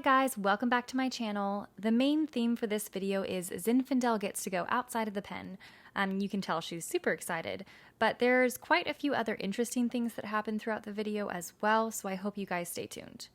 guys, welcome back to my channel. The main theme for this video is Zinfandel gets to go outside of the pen. You can tell she's super excited, but there's quite a few other interesting things that happen throughout the video as well, so I hope you guys stay tuned.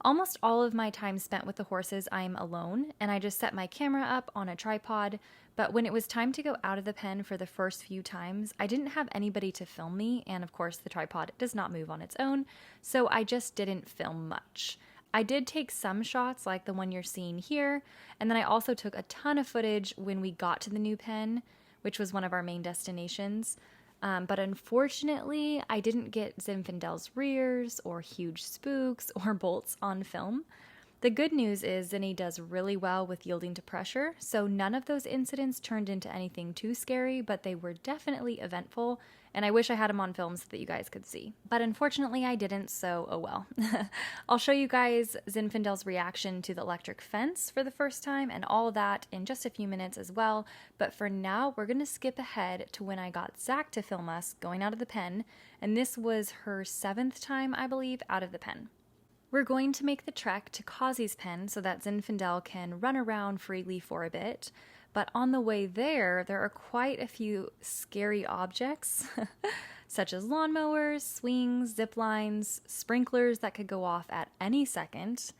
Almost all of my time spent with the horses I'm alone, and I just set my camera up on a tripod, but when it was time to go out of the pen for the first few times, I didn't have anybody to film me, and of course the tripod does not move on its own, so I just didn't film much. I did take some shots like the one you're seeing here, and then I also took a ton of footage when we got to the new pen, which was one of our main destinations. But unfortunately, I didn't get Zinfandel's rears or huge spooks or bolts on film. The good news is Zinny does really well with yielding to pressure, so none of those incidents turned into anything too scary, but they were definitely eventful, and I wish I had them on film so that you guys could see. But unfortunately I didn't, so oh well. I'll show you guys Zinfandel's reaction to the electric fence for the first time and all of that in just a few minutes as well, but for now we're going to skip ahead to when I got Zach to film us going out of the pen, and this was her 7th time, I believe, out of the pen. We're going to make the trek to Kazi's pen so that Zinfandel can run around freely for a bit, but on the way there are quite a few scary objects, such as lawnmowers, swings, zip lines, sprinklers that could go off at any second,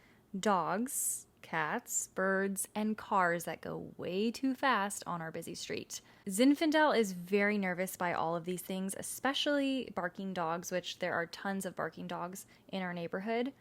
dogs, cats, birds, and cars that go way too fast on our busy street. Zinfandel is very nervous by all of these things, especially barking dogs, which there are tons of barking dogs in our neighborhood.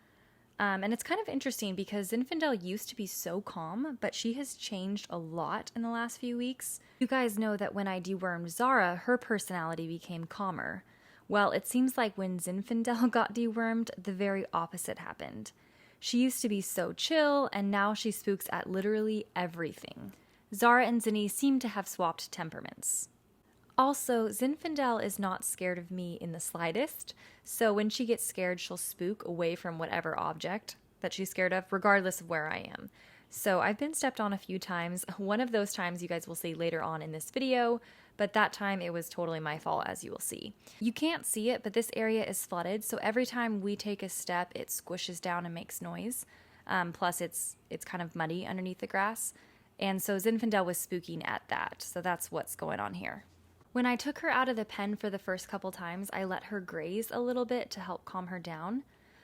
And it's kind of interesting because Zinfandel used to be so calm, but she has changed a lot in the last few weeks. You guys know that when I dewormed Zara, her personality became calmer. Well, it seems like when Zinfandel got dewormed, the very opposite happened. She used to be so chill, and now she spooks at literally everything. Zara and Zinny seem to have swapped temperaments. Also, Zinfandel is not scared of me in the slightest, so when she gets scared, she'll spook away from whatever object that she's scared of, regardless of where I am. So I've been stepped on a few times. One of those times you guys will see later on in this video, but that time it was totally my fault, as you will see. You can't see it, but this area is flooded, so every time we take a step, it squishes down and makes noise. Plus, it's kind of muddy underneath the grass, and so Zinfandel was spooking at that, so that's what's going on here. When I took her out of the pen for the first couple times, I let her graze a little bit to help calm her down.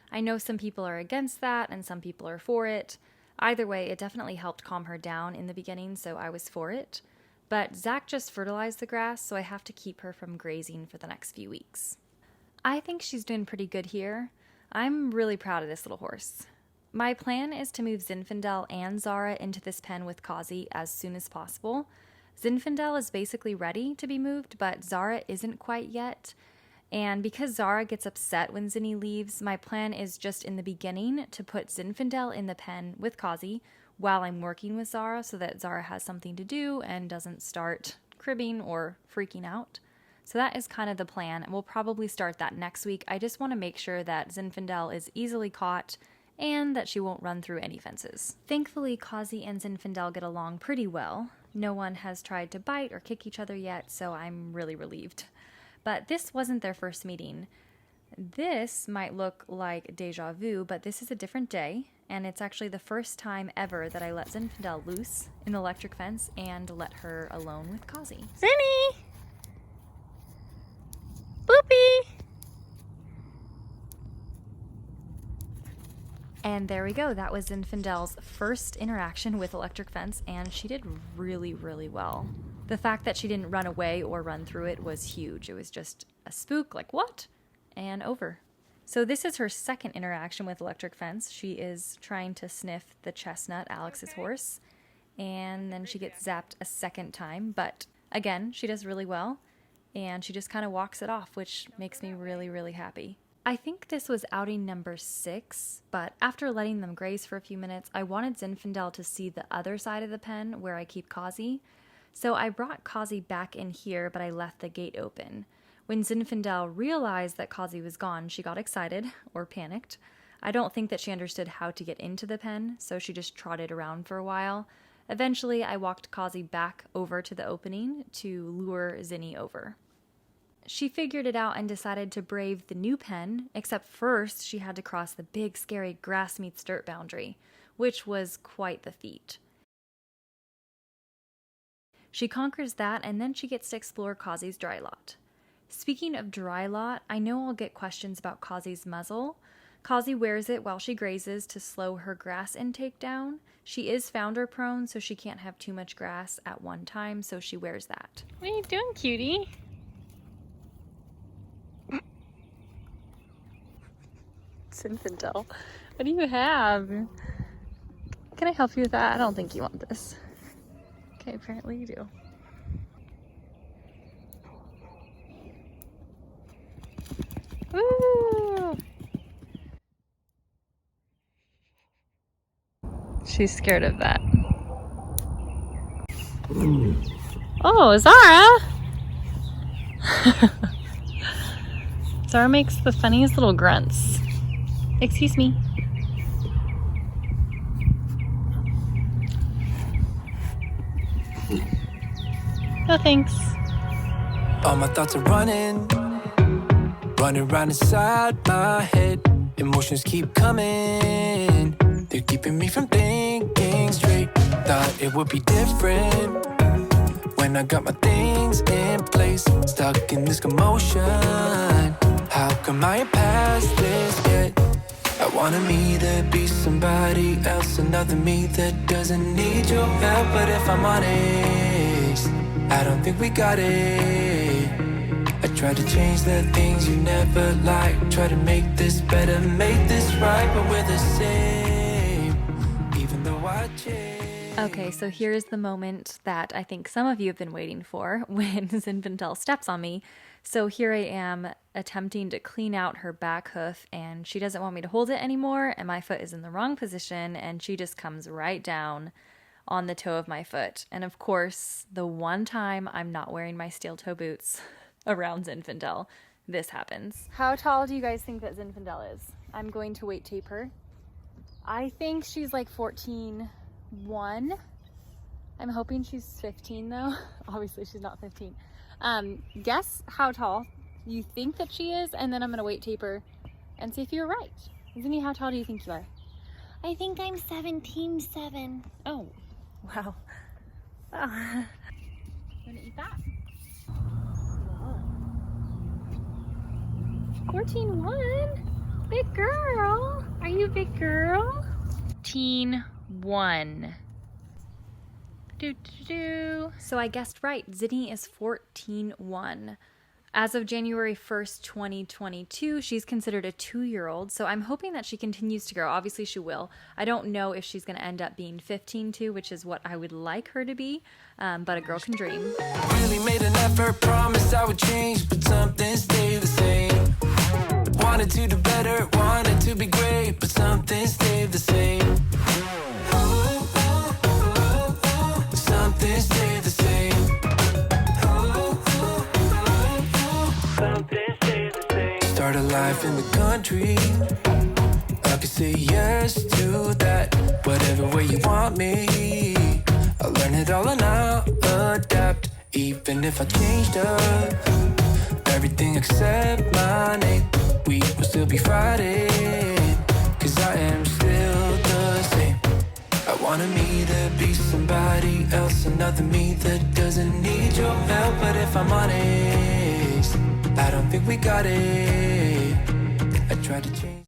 I know some people are against that and some people are for it. Either way, it definitely helped calm her down in the beginning, so I was for it. But Zach just fertilized the grass, so I have to keep her from grazing for the next few weeks. I think she's doing pretty good here. I'm really proud of this little horse. My plan is to move Zinfandel and Zara into this pen with Kazi as soon as possible. Zinfandel is basically ready to be moved, but Zara isn't quite yet. And because Zara gets upset when Zinny leaves, my plan is just in the beginning to put Zinfandel in the pen with Kazi while I'm working with Zara so that Zara has something to do and doesn't start cribbing or freaking out. So that is kind of the plan, and we'll probably start that next week. I just want to make sure that Zinfandel is easily caught and that she won't run through any fences. Thankfully, Kazi and Zinfandel get along pretty well. No one has tried to bite or kick each other yet, so I'm really relieved. But this wasn't their first meeting. This might look like deja vu, but this is a different day, and it's actually the first time ever that I let Zinfandel loose in the electric fence and let her alone with Kazi. Zinny! Boopy! And there we go. That was Zinfandel's first interaction with electric fence, and she did really, really well. The fact that she didn't run away or run through it was huge. It was just a spook, like what? And over. So this is her second interaction with electric fence. She is trying to sniff the chestnut, Alex's horse, and then she gets zapped a second time, but again, she does really well, and she just kind of walks it off, which makes me really, really happy. I think this was outing number 6, but after letting them graze for a few minutes, I wanted Zinfandel to see the other side of the pen where I keep Kazi. So I brought Kazi back in here, but I left the gate open. When Zinfandel realized that Kazi was gone, she got excited, or panicked. I don't think that she understood how to get into the pen, so she just trotted around for a while. Eventually, I walked Kazi back over to the opening to lure Zinny over. She figured it out and decided to brave the new pen, except first she had to cross the big scary grass meets dirt boundary, which was quite the feat. She conquers that, and then she gets to explore Kazi's dry lot. Speaking of dry lot, I know I'll get questions about Kazi's muzzle. Kazi wears it while she grazes to slow her grass intake down. She is founder prone, so she can't have too much grass at one time, so she wears that. What are you doing, cutie? Zinfandel, what do you have? Can I help you with that? I don't think you want this. Okay, apparently you do. Woo! She's scared of that. Oh, Zara! Zara makes the funniest little grunts. Excuse me. No thanks. All my thoughts are running around inside my head. Emotions keep coming, they're keeping me from thinking straight. Thought it would be different when I got my things in place. Stuck in this commotion, how come I ain't past this yet? I wanted me to be somebody else, another me that doesn't need your help. But if I'm honest, I don't think we got it. I tried to change the things you never liked, try to make this better, make this right, but we're the same, even though I changed. Okay, so here's the moment that I think some of you have been waiting for, when Zinfandel steps on me. So here I am attempting to clean out her back hoof, and she doesn't want me to hold it anymore, and my foot is in the wrong position, and she just comes right down on the toe of my foot. And of course, the one time I'm not wearing my steel toe boots around Zinfandel, this happens. How tall do you guys think that Zinfandel is? I'm going to weight tape her. I think she's like 14.1. I'm hoping she's 15 though. Obviously she's not 15. Guess how tall you think that she is, and then I'm gonna weight tape her and see if you're right. Zinni, how tall do you think you are? I think I'm 17.7. Oh, wow. Oh. You wanna eat that? 14.1? Big girl. Are you a big girl? 14.1. So I guessed right. Zinni is 14.1. As of January 1st, 2022, she's considered a 2-year-old, so I'm hoping that she continues to grow. Obviously, she will. I don't know if she's going to end up being 15.2, which is what I would like her to be, but a girl can dream. Really made an effort, promised I would change, but something stayed the same. Wanted to do better, wanted to be great, but something stayed the same. Something stayed the same. Something stayed the same. Start a life in the country, I could say yes to that. Whatever way you want me, I'll learn it all and I'll adapt. Even if I changed up everything except my name, we will still be Friday, cause I am still the same. I wanted me to be somebody else, another me that doesn't need your help. But if I'm honest, I don't think we got it. I tried to change.